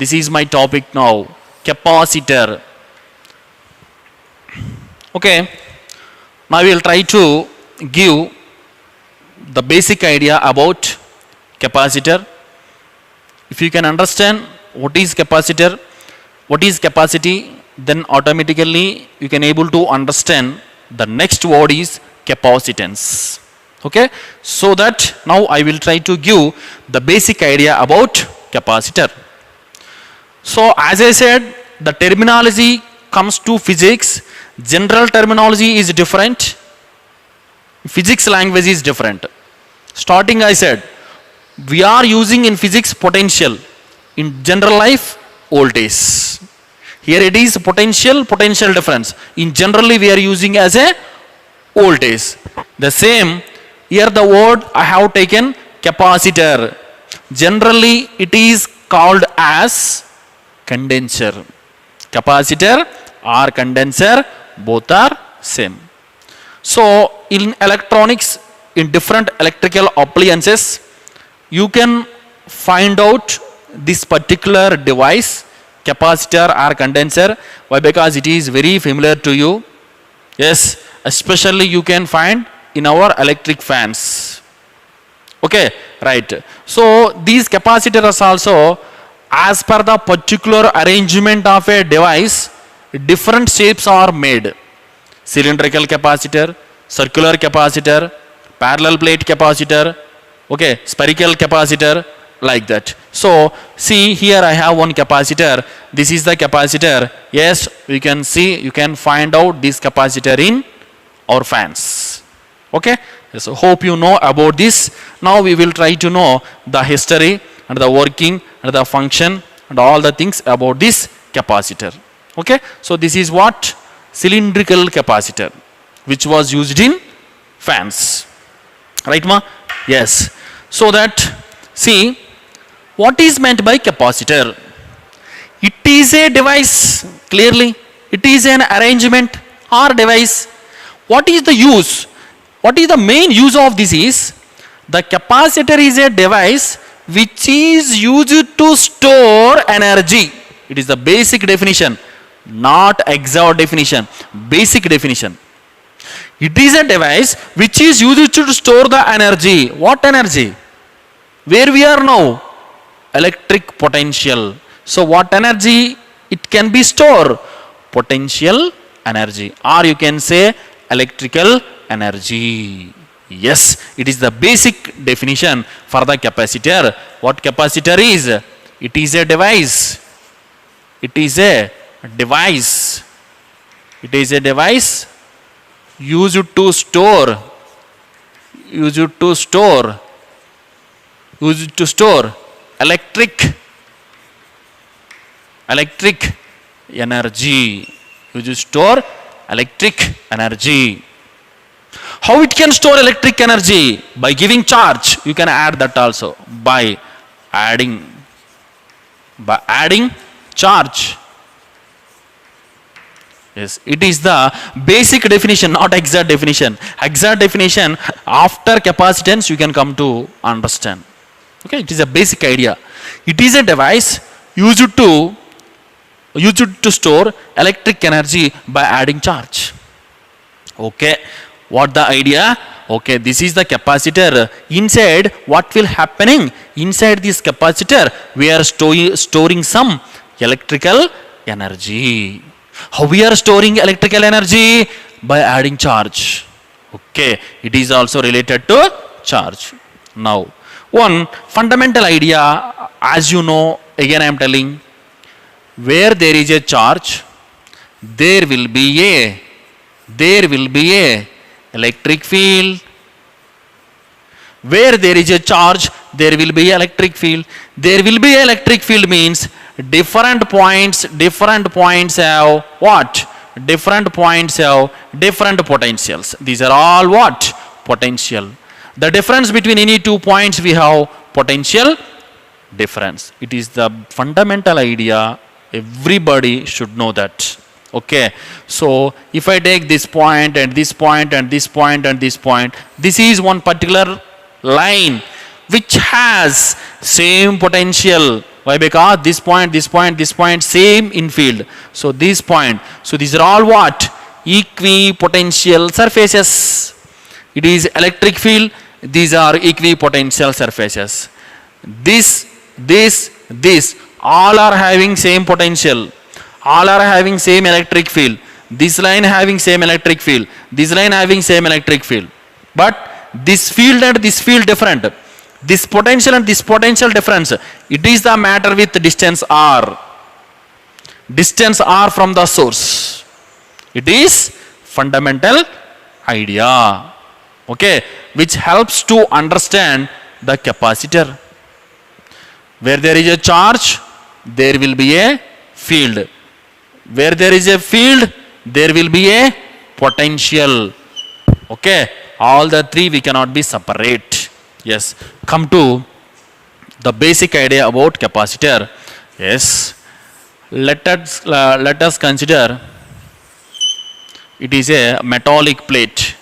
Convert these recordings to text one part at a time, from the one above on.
This is my topic now, capacitor. Okay, now we will try to give the basic idea about capacitor. If you can understand what is capacitor, what is capacity, then automatically you can able to understand the next word is capacitance. Okay, so that now I will try to give the basic idea about capacitor. So as I said, the terminology comes to physics, general terminology is different, physics language is different. Starting I said, we are using in physics potential, in general life voltage. Here it is potential difference. In generally we are using as a voltage. The same, here the word I have taken capacitor. Generally it is called as condenser. Capacitor or condenser, both are same. So in electronics, in different electrical appliances, you can find out this particular device, capacitor or condenser. Why? Because it is very familiar to you. Yes, especially you can find in our electric fans. Okay, right. So these capacitors also, as per the particular arrangement of a device, different shapes are made. Cylindrical capacitor, circular capacitor, parallel plate capacitor, okay, spherical capacitor, like that. So see, here I have one capacitor. This is the capacitor. Yes, we can see, you can find out this capacitor in our fans. Okay, so hope you know about this. Now we will try to know the history and the working and the function and all the things about this capacitor. Okay, so this is what cylindrical capacitor, which was used in fans. Right, ma? Yes. So that, see, what is meant by capacitor? It is a device, clearly. It is an arrangement or device. What is the use? What is the main use of this is, the capacitor is a device which is used to store energy. It is the basic definition, not exact definition, basic definition. It is a device which is used to store the energy. What energy? Where we are now? Electric potential. So what energy it can be stored? Potential energy, or you can say electrical energy. Yes, it is the basic definition for the capacitor. What capacitor is? It is a device. It is a device. It is a device used to store, used to store, used to store electric energy. Used to store electric energy. How it can store electric energy? By giving charge. You can add that also, by adding charge. Yes, it is the basic definition, not exact definition. Exact definition, after capacitance you can come to understand. Okay, it is a basic idea. It is a device used to store electric energy by adding charge. Okay, what the idea? Okay, this is the capacitor. Inside, what will happening? Inside this capacitor, we are storing some electrical energy. How we are storing electrical energy? By adding charge. Okay, it is also related to charge. Now, one fundamental idea, as you know, again I am telling, where there is a charge, there will be a electric field. Where there is a charge, there will be electric field. There will be electric field means different points have what? Different points have different potentials. These are all what? Potential. The difference between any 2 points, we have potential difference. It is the fundamental idea. Everybody should know that. Okay, so if I take this point and this point and this point and this point, this is one particular line which has same potential Why? Because this point, this point, this point, same in field. So this point. So these are all what? Equipotential surfaces. It is electric field. These are equipotential surfaces. This, all are having same potential. All are having same electric field. This line having same electric field. This line having same electric field. But this field and this field different. This potential and this potential difference. It is the matter with distance r. Distance r from the source. It is fundamental idea. Okay, which helps to understand the capacitor. Where there is a charge, there will be a field. Where there is a field, there will be a potential. Okay, all the three we cannot be separate. Yes, come to the basic idea about capacitor. Yes, let us consider it is a metallic plate.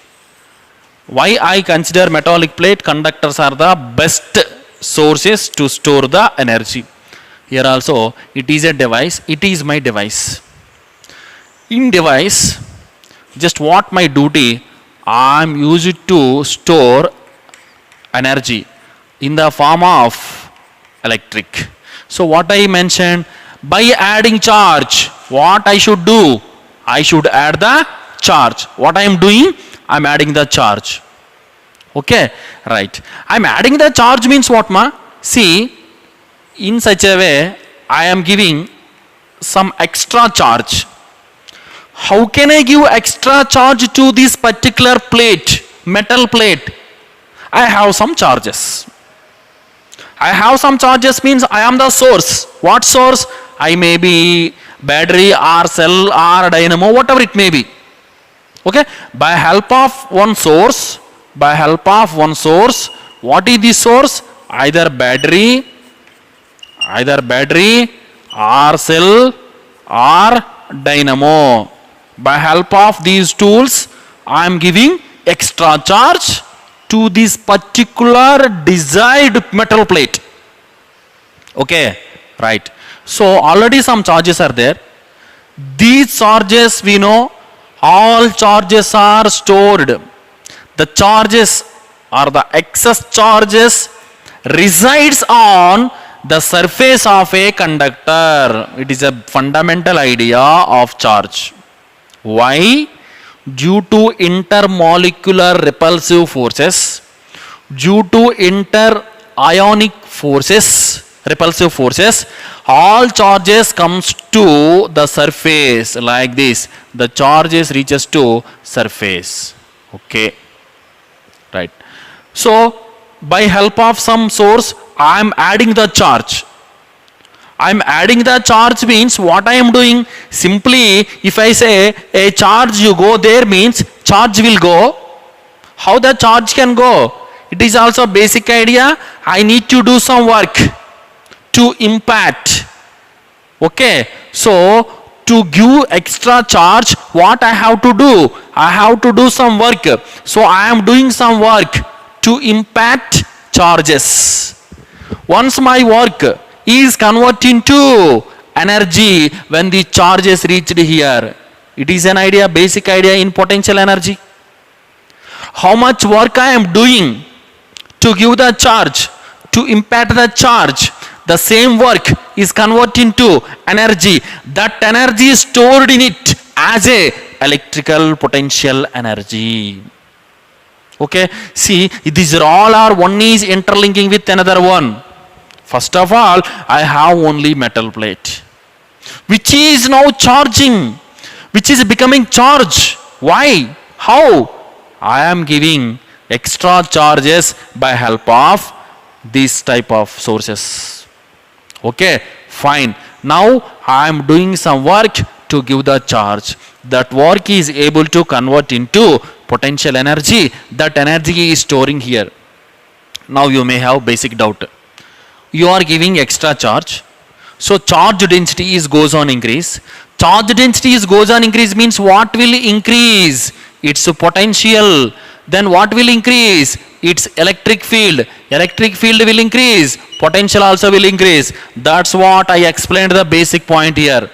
Why I consider metallic plate? Conductors are the best sources to store the energy. Here also it is a device. It is my device. In device, just what my duty, I am used to store energy in the form of electric. So what I mentioned, by adding charge, what I should do? I should add the charge. What I am doing? I am adding the charge. Okay, right. I am adding the charge means what, ma? See, in such a way, I am giving some extra charge. How can I give extra charge to this particular plate, metal plate? I have some charges. I have some charges means I am the source. What source? I may be battery or cell or dynamo, whatever it may be. Okay, by help of one source, what is the source? Either battery or cell or dynamo. By help of these tools, I am giving extra charge to this particular desired metal plate. Okay, right. So already some charges are there. These charges we know, all charges are stored. The charges or the excess charges resides on the surface of a conductor. It is a fundamental idea of charge. Why? Due to intermolecular repulsive forces, due to inter-ionic forces, repulsive forces, all charges comes to the surface like this. The charges reaches to surface. Okay, right. So by help of some source, I am adding the charge. I am adding the charge means what I am doing? Simply if I say a charge you go there means charge will go. How the charge can go? It is also basic idea. I need to do some work to impact. Okay. So to give extra charge, what I have to do? I have to do some work. So I am doing some work to impact charges. Once my work is converted into energy when the charge is reached here. It is an idea, basic idea in potential energy. How much work I am doing to give the charge, to impact the charge, the same work is converted into energy. That energy is stored in it as a electrical potential energy. Okay, see, these are all are one is interlinking with another one. First of all, I have only metal plate, which is now charging, which is becoming charge. Why? How? I am giving extra charges by help of this type of sources. Okay, fine. Now I am doing some work to give the charge. That work is able to convert into potential energy. That energy is storing here. Now you may have basic doubt. You are giving extra charge. So charge density is goes on increase. Charge density is goes on increase means what will increase? Its potential. then what will increase? Its electric field. Electric field will increase, potential also will increase. That's what I explained the basic point here.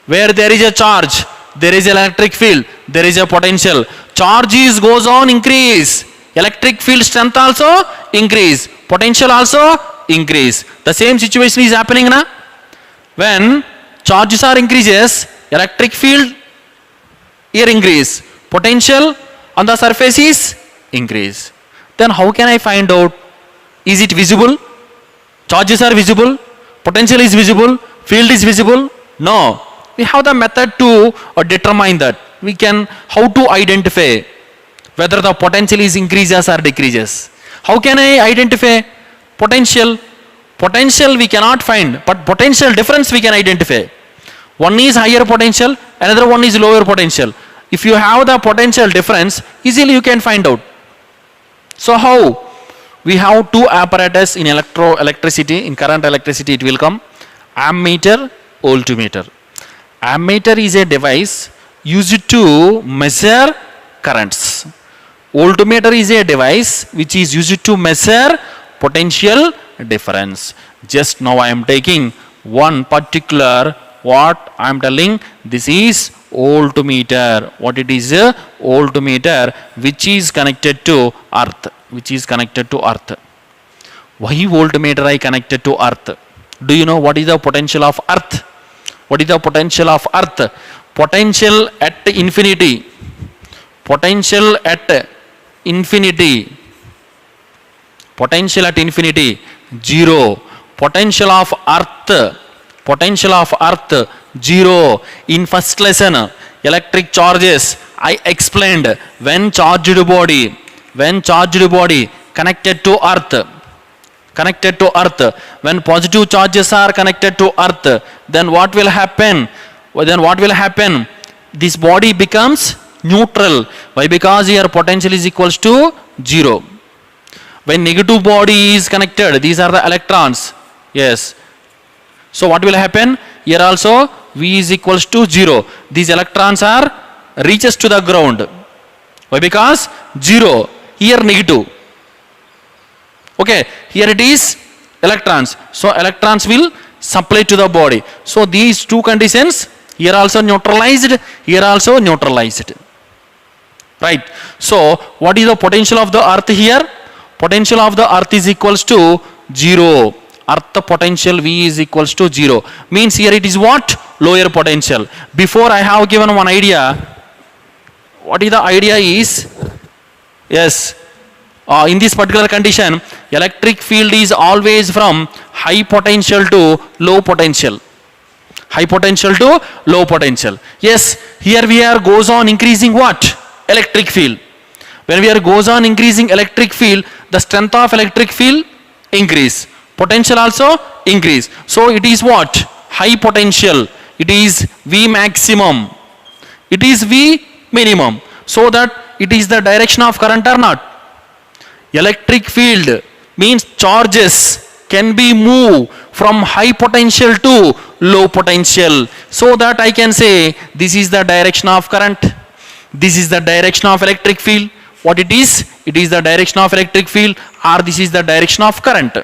Where there is a charge, there is electric field, there is a potential. Charge is goes on increase, electric field strength also increase, potential also increase. The same situation is happening now. When charges are increases, electric field here increase, potential on the surface is increase. Then how can I find out? Is it visible? Charges are visible, potential is visible, field is visible? No. We have the method to determine that. We can how to identify whether the potential is increases or decreases. How can I identify potential? Potential we cannot find, but potential difference we can identify. One is higher potential, another one is lower potential. If you have the potential difference, easily you can find out. So how? We have two apparatus in electricity, in current electricity it will come. Ammeter, voltmeter. Ammeter is a device used to measure currents. Voltmeter is a device which is used to measure potential difference. Just now I am taking one particular, what I am telling, this is voltmeter. What it is? A voltmeter which is connected to earth. Which is connected to earth. Why voltmeter I connected to earth? Do you know what is the potential of earth? What is the potential of earth? Potential at infinity. Potential at infinity. Potential at infinity, 0. Potential of earth. Potential of earth, 0. In first lesson, electric charges, I explained when charged body connected to earth, when positive charges are connected to earth, then what will happen? This body becomes neutral. Why? Because here potential is equals to 0. When negative body is connected, these are the electrons. Yes. So what will happen? Here also V is equals to 0. These electrons are reaches to the ground. Why? Because 0. Here negative. Okay. Here it is electrons. So electrons will supply to the body. So these two conditions, here also neutralized, here also neutralized. Right. So what is the potential of the earth here? Potential of the earth is equals to 0. Earth potential V is equals to 0. Means here it is what? Lower potential. Before I have given one idea. What is the idea is? Yes. In this particular condition, electric field is always from high potential to low potential. High potential to low potential. Yes. Here we are goes on increasing what? Electric field. When we are goes on increasing electric field, the strength of electric field increase. Potential also increase. So it is what? High potential. It is V maximum. It is V minimum. So that it is the direction of current or not. Electric field means charges can be moved from high potential to low potential. So that I can say this is the direction of current. This is the direction of electric field. What it is? It is the direction of electric field, or this is the direction of current.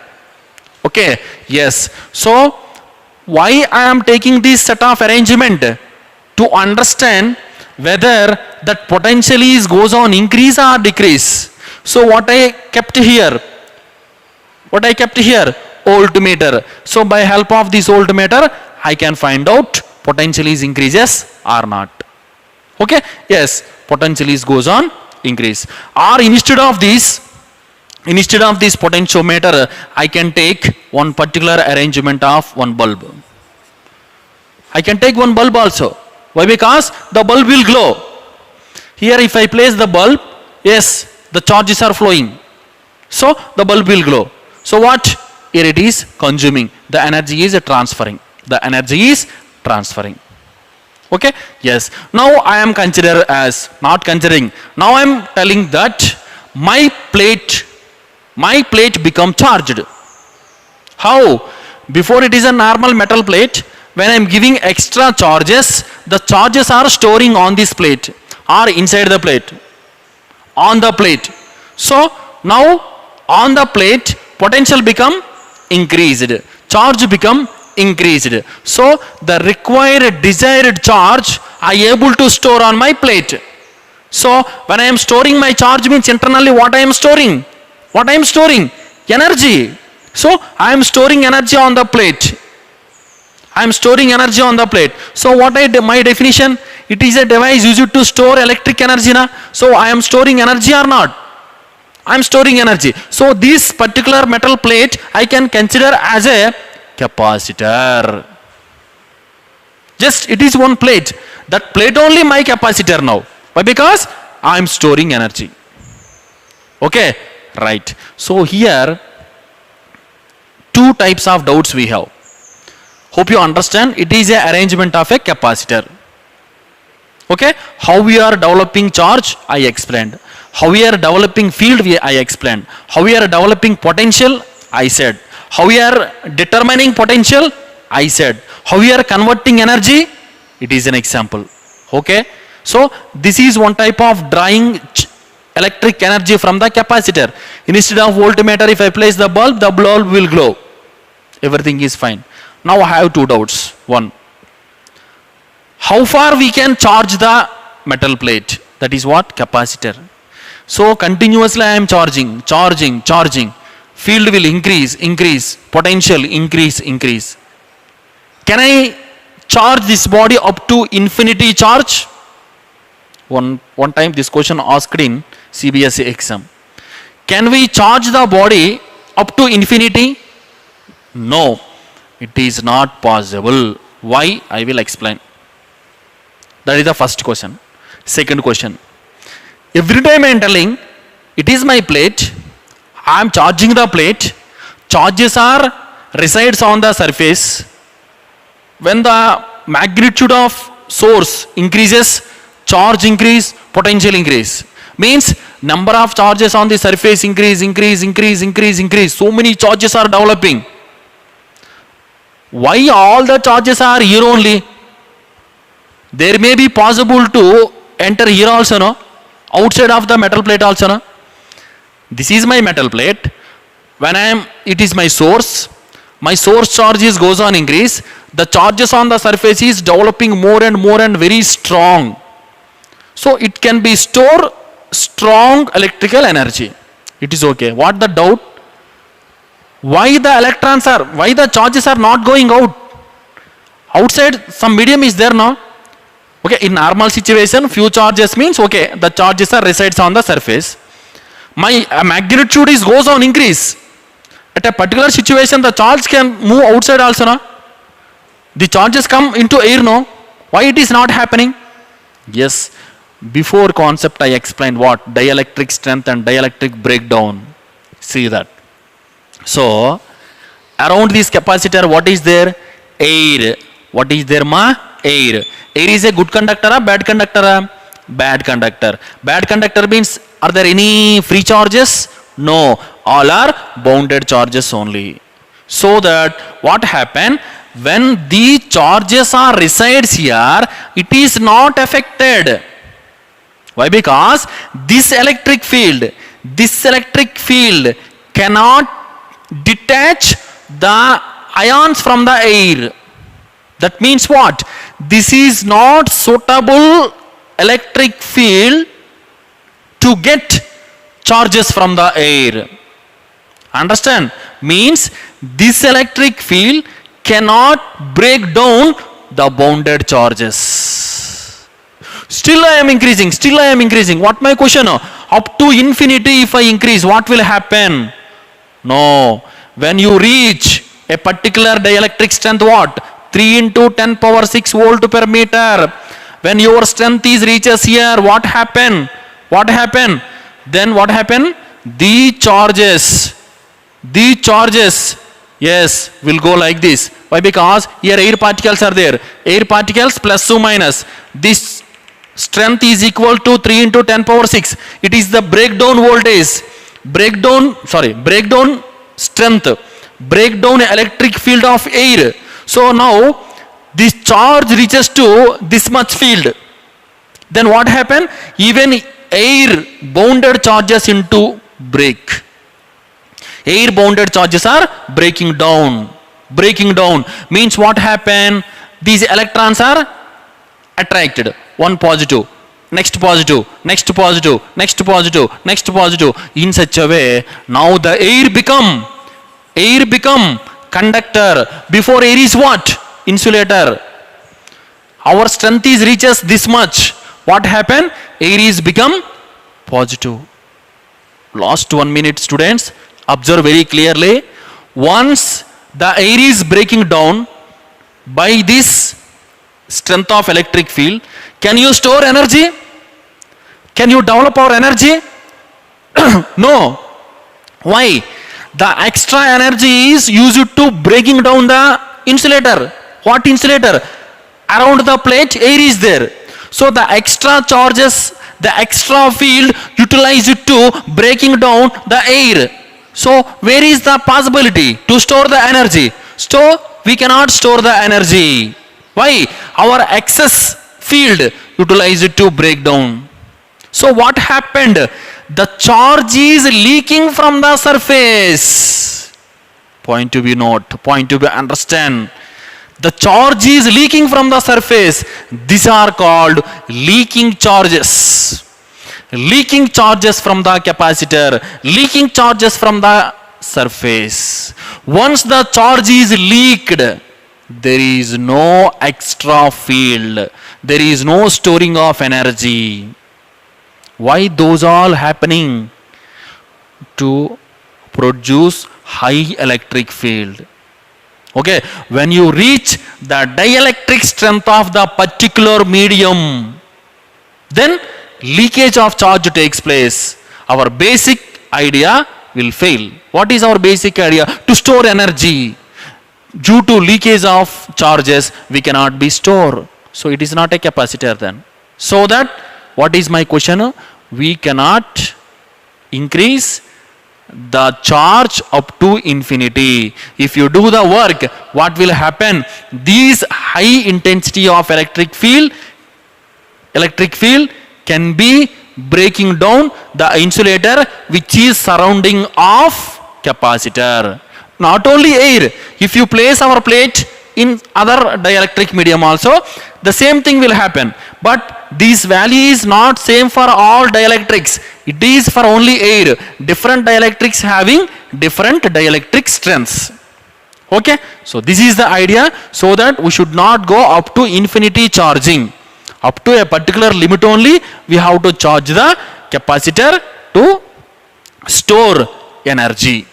Okay. Yes. So why I am taking this set of arrangement? To understand whether that potential is goes on increase or decrease. So what I kept here? Voltmeter. So by help of this voltmeter, I can find out potential is increases or not. Okay. Yes. Potential is goes on increase. Or instead of this potentiometer, I can take one particular arrangement of one bulb. I can take one bulb also. Why? Because the bulb will glow. Here if I place the bulb, yes, the charges are flowing. So the bulb will glow. So what? Here it is consuming. The energy is transferring. Okay. Yes. Now I am not considering. Now I am telling that my plate become charged. How? Before it is a normal metal plate. When I am giving extra charges, the charges are storing on this plate or inside the plate. on the plate. So now on the plate potential become increased, charge become increased. So the required desired charge I able to store on my plate. So when I am storing my charge means internally what I am storing? What I am storing? Energy. So I am storing energy on the plate. I am storing energy on the plate. So what my definition? It is a device used to store electric energy. Na? So I am storing energy or not? I am storing energy. So this particular metal plate I can consider as a capacitor. Just it is one plate. That plate only my capacitor now. Why? Because I am storing energy. Okay, right. So here two types of doubts we have. Hope you understand. It is a arrangement of a capacitor. Okay, how we are developing charge I explained. How we are developing field I explained. How we are developing potential I said. How we are determining potential I said. How we are converting energy, it is an example. Okay, so this is one type of drawing electric energy from the capacitor. Instead of voltmeter, if I place the bulb will glow. Everything is fine. Now I have two doubts. One, how far we can charge the metal plate? That is what? Capacitor. So continuously I am charging. Field will increase, potential increase. Can I charge this body up to infinity charge? One time this question asked in CBSE exam. Can we charge the body up to infinity? No, it is not possible. Why? I will explain. That is the first question. Second question. Every time I am telling, it is my plate, I am charging the plate, charges are resides on the surface. When the magnitude of source increases, charge increase, potential increase. Means number of charges on the surface increase. So many charges are developing. Why all the charges are here only? There may be possible to enter here also, no? Outside of the metal plate also, no? This is my metal plate. When it is my source charges goes on increase. The charges on the surface is developing more and very strong. So it can be store strong electrical energy. It is okay. What the doubt? Why the charges are not going out? Outside some medium is there now. Okay, in normal situation, few charges means okay, the charges are resides on the surface. My magnitude goes on increase. At a particular situation, the charge can move outside also, no? The charges come into air, no? Why it is not happening? Yes, before concept I explained what? Dielectric strength and dielectric breakdown. See that. So, around this capacitor, what is there? Air. What is there, ma? Air. Air is a good conductor or bad conductor? Bad conductor. Bad conductor means, are there any free charges? No. All are bounded charges only. So that what happen? When the charges are resides here, it is not affected. Why? Because this electric field cannot detach the ions from the air. That means what? This is not suitable electric field to get charges from the air. Understand? Means this electric field cannot break down the bounded charges. Still I am increasing. What my question? Up to infinity if I increase, what will happen? No. When you reach a particular dielectric strength, what? 3 into 10 power 6 volt per meter. When your strength is reaches here, what happen? Then what happen? The charges, yes, will go like this. Why? Because here air particles are there. Air particles plus or minus. This strength is equal to 3 into 10 power 6. It is the breakdown voltage. Breakdown strength. Breakdown electric field of air. So now this charge reaches to this much field. Then what happen? Even air bounded charges into break. Air bounded charges are breaking down. Breaking down means what happened? These electrons are attracted. One positive, next positive, next positive, next positive, next positive. In such a way, now the air become conductor. Before air is what? Insulator. Our strength is reaches this much. What happened? Air is become positive. Last 1 minute, students, observe very clearly. Once the air is breaking down by this strength of electric field, can you store energy? Can you develop our energy? No. Why? The extra energy is used to breaking down the insulator. What insulator? Around the plate air is there. So the extra charges, the extra field utilized to breaking down the air. So where is the possibility to store the energy? So we cannot store the energy. Why? Our excess field utilized to break down. So what happened? The charge is leaking from the surface. Point to be note, point to be understand. The charge is leaking from the surface. These are called leaking charges. Leaking charges from the capacitor, leaking charges from the surface. Once the charge is leaked, there is no extra field. There is no storing of energy. Why those all happening? To produce high electric field. Okay, when you reach the dielectric strength of the particular medium, then leakage of charge takes place. Our basic idea will fail. What is our basic idea? To store energy. Due to leakage of charges, we cannot be stored. So it is not a capacitor then. So that, what is my question? We cannot increase the charge up to infinity. If you do the work, what will happen? These high intensity of electric field can be breaking down the insulator which is surrounding of capacitor. Not only air, if you place our plate in other dielectric medium also, the same thing will happen. But this value is not same for all dielectrics. It is for only air. Different dielectrics having different dielectric strengths. Okay, so this is the idea, so that we should not go up to infinity charging. Up to a particular limit only we have to charge the capacitor to store energy.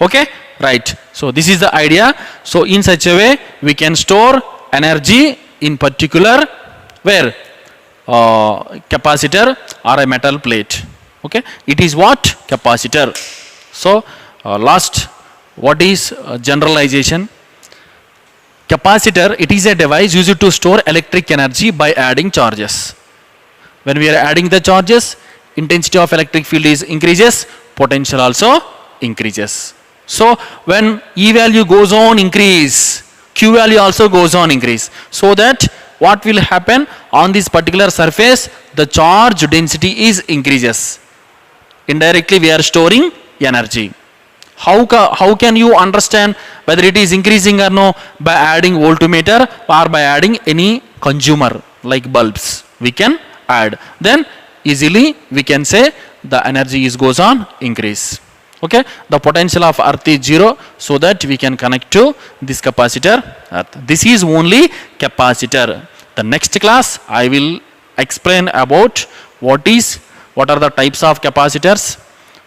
Okay, right. So this is the idea. So in such a way we can store energy in particular where capacitor or a metal plate. Okay, it is what? Capacitor. So last, what is generalization? Capacitor, it is a device used to store electric energy by adding charges. When we are adding the charges, intensity of electric field is increases, potential also increases. So when E value goes on increase, Q value also goes on increase. So that what will happen on this particular surface, the charge density is increases. Indirectly we are storing energy. How can you understand whether it is increasing or no? By adding voltmeter or by adding any consumer like bulbs. We can add. Then easily we can say the energy is goes on increase. Okay, the potential of earth is 0, so that we can connect to this capacitor earth. This is only capacitor. The next class I will explain about what are the types of capacitors,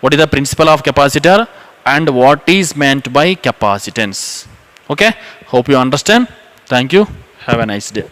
what is the principle of capacitor, and what is meant by capacitance. Okay, hope you understand. Thank you. Have a nice day.